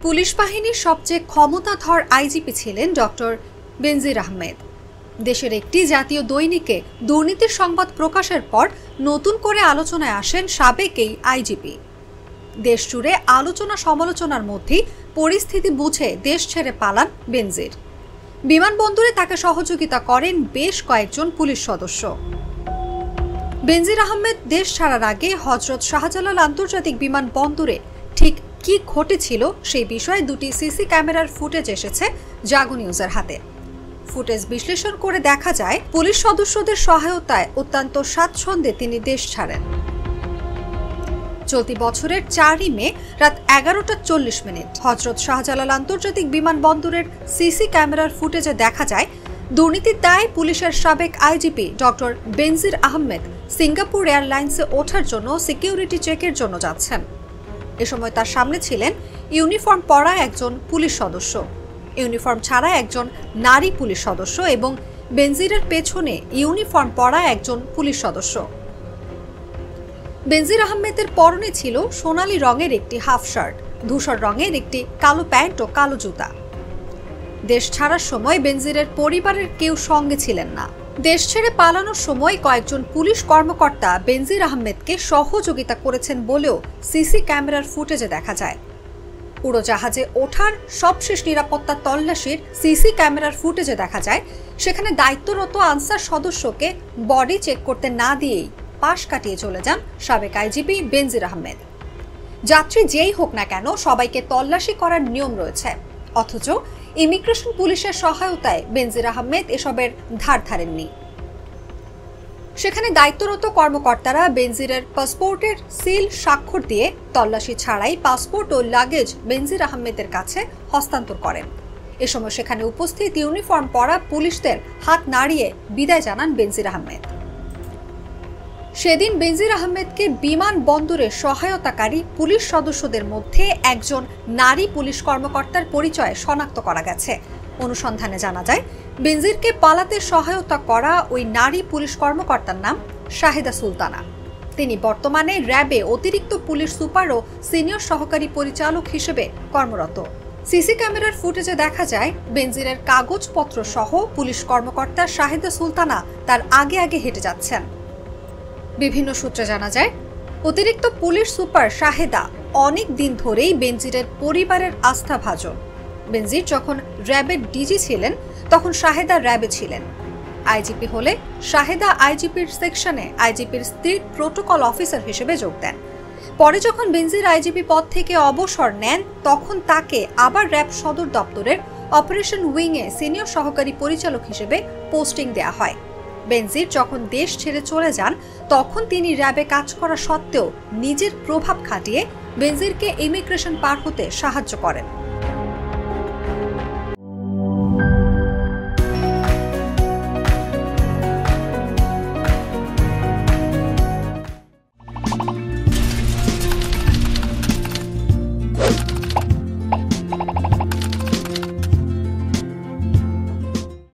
Police বাহিনীর সবচেয়ে ক্ষমতাধর আইজিপি ছিলেন ডক্টর বেনজির আহমেদ। দেশের একটি জাতীয় দৈনিকে দুর্নীতির সংবাদ প্রকাশের পর নতুন করে আলোচনায় আসেন সাবেক এই আইজিপি। দেশ জুড়ে আলোচনা সমালোচনার মধ্যেই পরিস্থিতি বুঝে দেশ ছেড়ে পালান বেনজির। বিমানবন্দরে তাকে সহযোগিতা করেন বেশ কয়েকজন পুলিশ সদস্য। বেনজির আহমেদ দেশ ছাড়ার আগে হযরত শাহজালাল আন্তর্জাতিক বিমানবন্দরে ঠিক কি ঘটেছিল সেই বিষয়ে দুটি সিসি ক্যামেরার ফুটেজ এসেছে জাগো নিউজের হাতে। ফুটেজ বিশ্লেষণ করে দেখা যায় পুলিশ সদস্যদের সহায়তায় অত্যন্ত স্বাচ্ছন্দ্যে তিনি দেশ ছাড়েন। চলতি বছরের 4 মে রাত 11:40 হযরত শাহজালাল আন্তর্জাতিক বিমানবন্দরের সিসি ক্যামেরার ফুটেজে দেখা যায় দুর্নীতির দায়ে পুলিশের সাবেক আইজিপি ডক্টর বেনজির আহমেদ সিঙ্গাপুর এয়ারলাইন্সে ওঠার জন্য সিকিউরিটি চেকের জন্য যাচ্ছেন। এ সময় তার সামনে ছিলেন ইউনিফর্ম পরা একজন পুলিশ সদস্য, ইউনিফর্ম ছাড়া একজন নারী পুলিশ সদস্য এবং বেনজিরের পেছনে ইউনিফর্ম পরা একজন পুলিশ সদস্য। বেনজির আহমেদের পরনে ছিল সোনালী রঙের একটি হাফ শার্ট, ধূসর রঙের একটি কালো প্যান্ট ও কালো জুতা। দেশ ছাড়ার সময় বেনজিরের পরিবারের কেউ সঙ্গে ছিলেন না। দেশ ছেড়ে পালানোর সময় কয়েকজন পুলিশ কর্মকর্তা বেনজির আহমেদকে সহযোগিতা করেছেন বলেও সিসি ক্যামেরার ফুটেজে দেখা যায়। উড়োজাহাজে ওঠার সবশেষ নিরাপত্তা তল্লাশির সিসি ক্যামেরার ফুটেজে দেখা যায় সেখানে দায়িত্বরত আনসার সদস্যকে বডি চেক করতে না দিয়েই পাশ কাটিয়ে চলে যান সাবেক আইজিপি বেনজির আহমেদ। যাত্রী যেই হোক না কেন সবাইকে তল্লাশি করার নিয়ম রয়েছে, অথচ ইমিগ্রেশন পুলিশের সহায়তায় বেনজির আহমেদ এসবের ধার ধারেননি। সেখানে দায়িত্বরত কর্মকর্তারা বেনজিরের পাসপোর্টের সিল স্বাক্ষর দিয়ে তল্লাশি ছাড়াই পাসপোর্ট ও লাগেজ বেনজির আহমেদের কাছে হস্তান্তর করেন। এ সময় সেখানে উপস্থিত ইউনিফর্ম পরা পুলিশদের হাত নাড়িয়ে বিদায় জানান বেনজির আহমেদ। সেদিন বেনজির আহমেদকে বিমানবন্দরে সহায়তাকারী পুলিশ সদস্যদের মধ্যে একজন নারী পুলিশ কর্মকর্তার পরিচয় শনাক্ত করা গেছে। অনুসন্ধানে জানা যায় বেনজিরকে পালাতে সহায়তা করা ওই নারী পুলিশ কর্মকর্তার নাম শাহেদা সুলতানা। তিনি বর্তমানে র্যাবে অতিরিক্ত পুলিশ সুপার ও সিনিয়র সহকারী পরিচালক হিসেবে কর্মরত। সিসি ক্যামেরার ফুটেজে দেখা যায় বেনজিরের কাগজপত্র সহ পুলিশ কর্মকর্তা শাহেদা সুলতানা তার আগে আগে হেঁটে যাচ্ছেন। বিভিন্ন সূত্রে জানা যায় অতিরিক্ত পুলিশ সুপার শাহেদা অনেক দিন ধরেই বেনজিরের পরিবারের আস্থাভাজন। বেনজির যখন র্যাবের ডিজি ছিলেন তখন শাহেদা র্যাবে ছিলেন। আইজিপি হলে শাহেদা আইজিপির সেকশনে আইজিপির স্ত্রীর প্রোটোকল অফিসার হিসেবে যোগ দেন। পরে যখন বেনজির আইজিপি পদ থেকে অবসর নেন তখন তাকে আবার র্যাব সদর দপ্তরের অপারেশন উইংয়ে সিনিয়র সহকারী পরিচালক হিসেবে পোস্টিং দেয়া হয়। বেনজির যখন দেশ ছেড়ে চলে যান তখন তিনি র্যাবে কাজ করা সত্ত্বেও নিজের প্রভাব খাটিয়ে বেনজিরকে ইমিগ্রেশন পার হতে সাহায্য করেন।